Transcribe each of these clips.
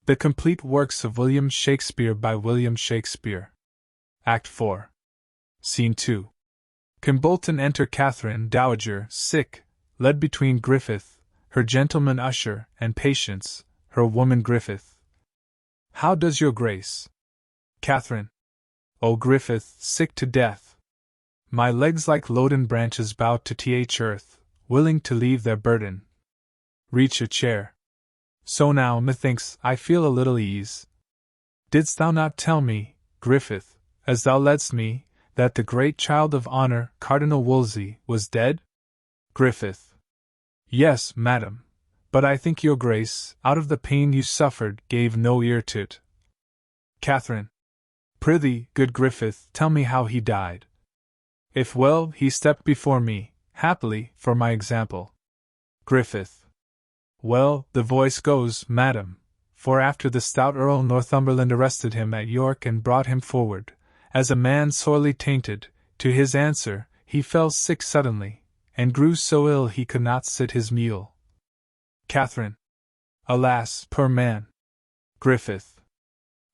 The Complete Works of William Shakespeare by William Shakespeare. Act 4. Scene 2. Kimbolton enter Catherine, dowager, sick, led between Griffith, her gentleman usher, and Patience, her woman Griffith. How does your grace? Catherine. O Griffith, sick to death. My legs like loden branches bowed to th earth, willing to leave their burden. Reach a chair. So now, methinks, I feel a little ease. Didst thou not tell me, Griffith, as thou ledst me, that the great child of honor, Cardinal Wolsey, was dead? Griffith. Yes, madam, but I think your grace, out of the pain you suffered, gave no ear to't. Catherine. Prithee, good Griffith, tell me how he died. If well, he stepped before me, happily, for my example. Griffith. Well, the voice goes, madam, for after the stout Earl Northumberland arrested him at York and brought him forward, as a man sorely tainted, to his answer, he fell sick suddenly, and grew so ill he could not sit his mule. Catherine. Alas, poor man! Griffith.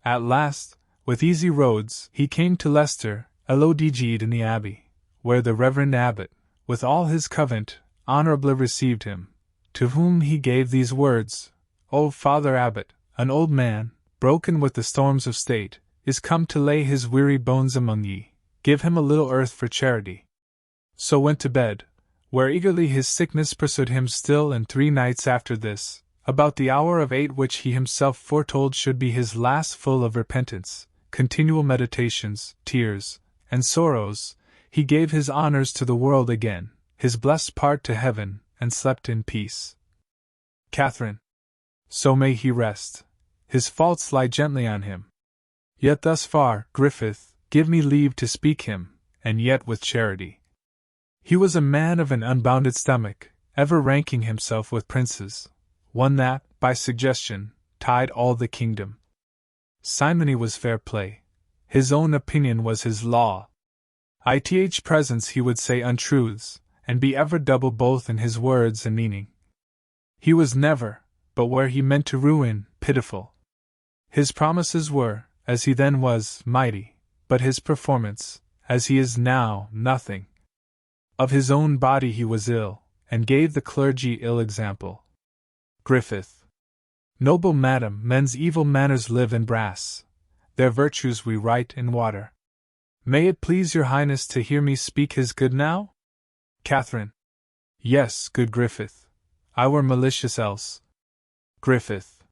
At last, with easy roads, he came to Leicester, LODG'd in the Abbey, where the Reverend Abbot, with all his covent, honourably received him, to whom he gave these words, O Father Abbot, an old man, broken with the storms of state, is come to lay his weary bones among ye, give him a little earth for charity. So went to bed, where eagerly his sickness pursued him still, and 3 nights after this, about the hour of 8 which he himself foretold should be his last, full of repentance, continual meditations, tears, and sorrows, he gave his honours to the world again, his blessed part to heaven, and slept in peace. Catherine. So may he rest. His faults lie gently on him. Yet thus far, Griffith, give me leave to speak him, and yet with charity. He was a man of an unbounded stomach, ever ranking himself with princes, one that, by suggestion, tied all the kingdom. Simony was fair play. His own opinion was his law. Ith presence he would say untruths, and be ever double both in his words and meaning. He was never, but where he meant to ruin, pitiful. His promises were, as he then was, mighty, but his performance, as he is now, nothing. Of his own body he was ill, and gave the clergy ill example. Griffith. Noble madam, men's evil manners live in brass, their virtues we write in water. May it please your highness to hear me speak his good now? Catherine. Yes, good Griffith. I were malicious else. Griffith.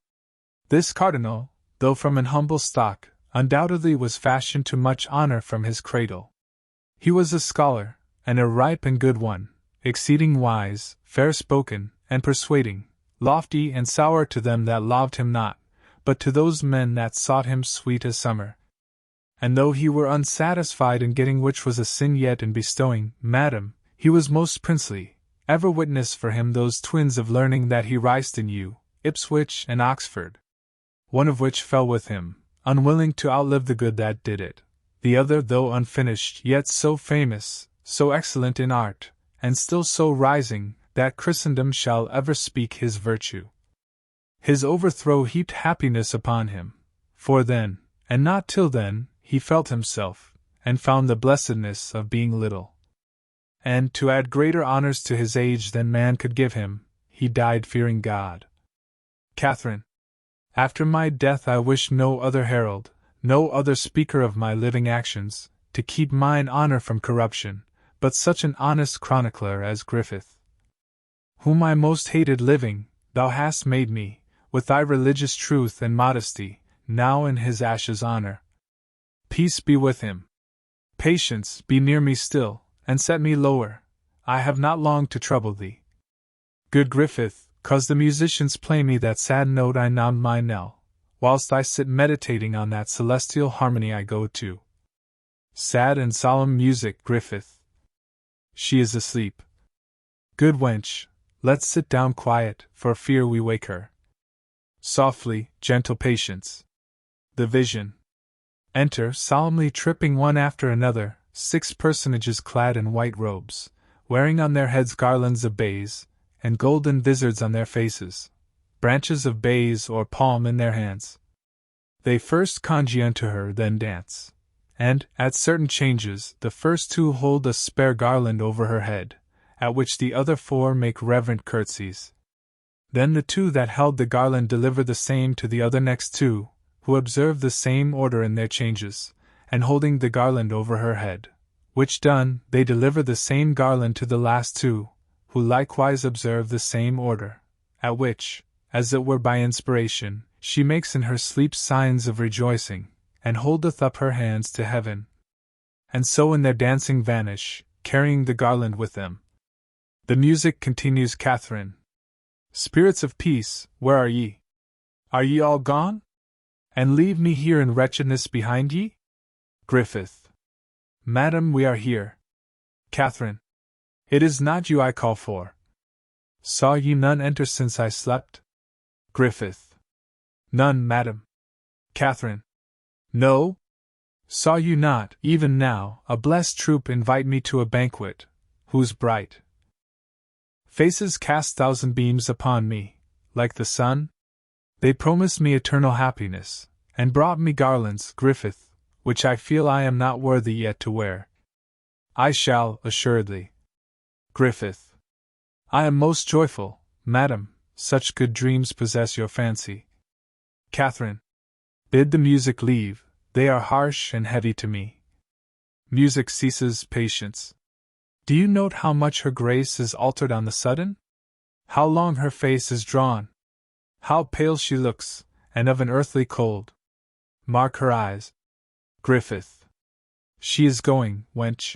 This cardinal, though from an humble stock, undoubtedly was fashioned to much honour from his cradle. He was a scholar, and a ripe and good one, exceeding wise, fair-spoken, and persuading, lofty and sour to them that loved him not, but to those men that sought him sweet as summer. And though he were unsatisfied in getting which was a sin, yet in bestowing, madam, he was most princely, ever witness for him those twins of learning that he rised in you, Ipswich and Oxford. One of which fell with him, unwilling to outlive the good that did it, the other though unfinished yet so famous, so excellent in art, and still so rising, that Christendom shall ever speak his virtue. His overthrow heaped happiness upon him, for then, and not till then, he felt himself, and found the blessedness of being little. And, to add greater honours to his age than man could give him, he died fearing God. Catherine. After my death I wish no other herald, no other speaker of my living actions, to keep mine honour from corruption, but such an honest chronicler as Griffith. Whom I most hated living, thou hast made me, with thy religious truth and modesty, now in his ashes honour. Peace be with him. Patience, be near me still, and set me lower. I have not long to trouble thee. Good Griffith, 'cause the musicians play me that sad note I nom my knell, whilst I sit meditating on that celestial harmony I go to. Sad and solemn music, Griffith. She is asleep. Good wench, let's sit down quiet, for fear we wake her. Softly, gentle Patience. The vision. Enter, solemnly tripping one after another, 6 personages clad in white robes, wearing on their heads garlands of bays, and golden vizards on their faces. branches of bays or palm in their hands. They first conjure unto her, then dance. And, at certain changes, the first 2 hold a spare garland over her head, at which the other 4 make reverent curtsies. Then the 2 that held the garland deliver the same to the other next 2, who observe the same order in their changes, and holding the garland over her head, which done, they deliver the same garland to the last 2, who likewise observe the same order, at which, as it were by inspiration, she makes in her sleep signs of rejoicing, and holdeth up her hands to heaven. And so in their dancing vanish, carrying the garland with them. The music continues. Catherine. Spirits of peace, where are ye? Are ye all gone? And leave me here in wretchedness behind ye? Griffith. Madam, we are here. Catherine. It is not you I call for. Saw ye none enter since I slept? Griffith. None, madam. Catherine. No? Saw you not, even now, a blessed troop invite me to a banquet, whose bright faces cast 1,000 beams upon me, like the sun? They promised me eternal happiness, and brought me garlands, Griffith, which I feel I am not worthy yet to wear. I shall, assuredly. Griffith. I am most joyful, madam, such good dreams possess your fancy. Catherine. Bid the music leave, they are harsh and heavy to me. Music ceases. Patience. Do you note how much her grace is altered on the sudden? How long her face is drawn? How pale she looks, and of an earthly cold. Mark her eyes. Griffith. She is going, wench.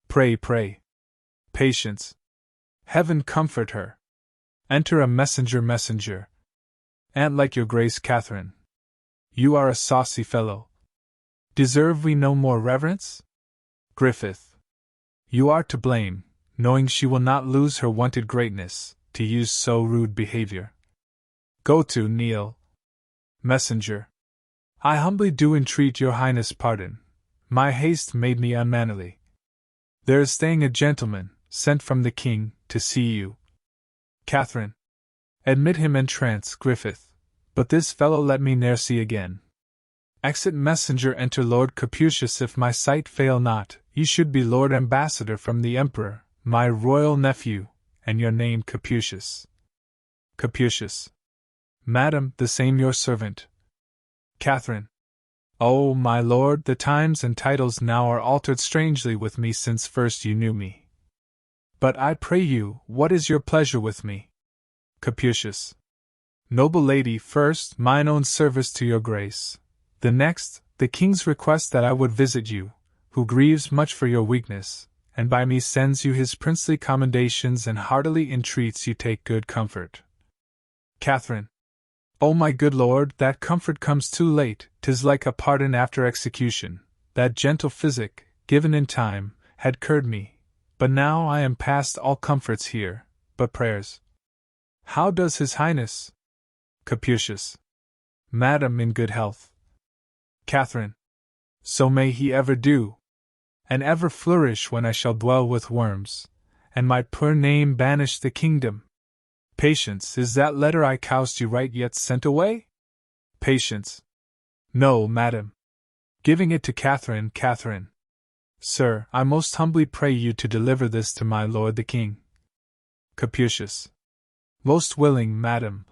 Pray, pray. Patience. Heaven comfort her. Enter a messenger. An't like your grace, Catherine. You are a saucy fellow. Deserve we no more reverence? Griffith. You are to blame, knowing she will not lose her wonted greatness, to use so rude behavior. Go to, kneel. Messenger. I humbly do entreat your highness pardon. My haste made me unmannerly. There is staying a gentleman, sent from the king, to see you. Catherine. Admit him entrance, Griffith. But this fellow let me ne'er see again. Exit messenger. Enter Lord Capucius. If my sight fail not, ye should be Lord Ambassador from the Emperor, my royal nephew, and your name Capucius. Capucius. Madam, the same your servant. Catherine. Oh, my lord, the times and titles now are altered strangely with me since first you knew me. But I pray you, what is your pleasure with me? Capucius. Noble lady, first, mine own service to your grace. The next, the king's request that I would visit you, who grieves much for your weakness, and by me sends you his princely commendations and heartily entreats you take good comfort. Catherine. O my good lord, that comfort comes too late. 'Tis like a pardon after execution. That gentle physic, given in time, had cured me, but now I am past all comforts here, but prayers. How does his highness? Capucius. Madam, in good health. Catherine. So may he ever do, and ever flourish when I shall dwell with worms, and my poor name banish the kingdom. Patience. Is that letter I caused you write yet sent away? Patience. No, madam. Giving it to Catherine. Catherine. Sir, I most humbly pray you to deliver this to my lord the king. Capucius. Most willing, madam.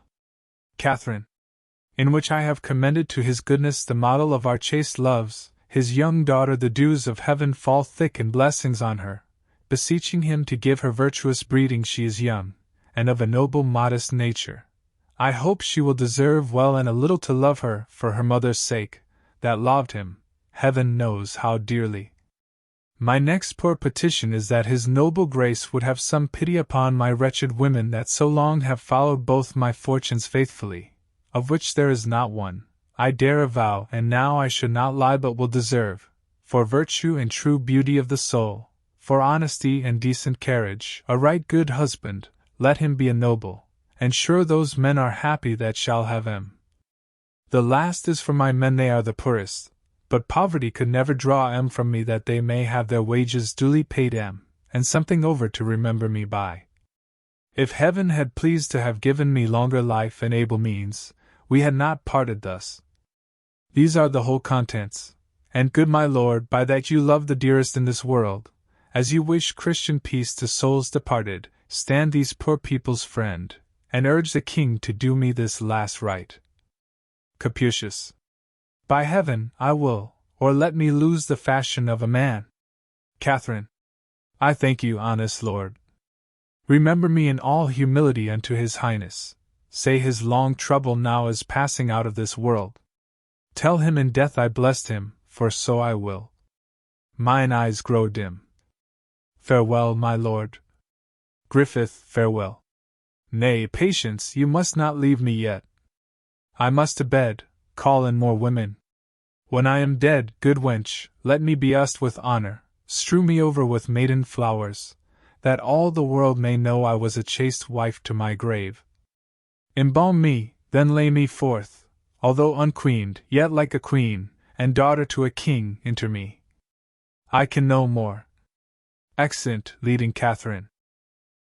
Catherine. In which I have commended to his goodness the model of our chaste loves, his young daughter. The dews of heaven fall thick and blessings on her, beseeching him to give her virtuous breeding. She is young, and of a noble modest nature. I hope she will deserve well and a little to love her for her mother's sake, that loved him, heaven knows how dearly. My next poor petition is that his noble grace would have some pity upon my wretched women that so long have followed both my fortunes faithfully, of which there is not one, I dare avow, and now I should not lie but will deserve, for virtue and true beauty of the soul, for honesty and decent carriage, a right good husband, let him be a noble, and sure those men are happy that shall have him. The last is for my men. They are the poorest, but poverty could never draw em from me, that they may have their wages duly paid em, and something over to remember me by. If heaven had pleased to have given me longer life and able means, we had not parted thus. These are the whole contents, and good my lord, by that you love the dearest in this world, as you wish Christian peace to souls departed, stand these poor people's friend, and urge the king to do me this last right. Capucius. By heaven, I will, or let me lose the fashion of a man. Catherine. I thank you, honest lord. Remember me in all humility unto his highness. Say his long trouble now is passing out of this world. Tell him in death I blessed him, for so I will. Mine eyes grow dim. Farewell, my lord. Griffith, farewell. Nay, patience, you must not leave me yet. I must to bed, call in more women. When I am dead, good wench, let me be used with honor, strew me over with maiden flowers, that all the world may know I was a chaste wife to my grave. Embalm me, then lay me forth, although unqueened, yet like a queen, and daughter to a king, inter me. I can no more. Exeunt, leading Catherine.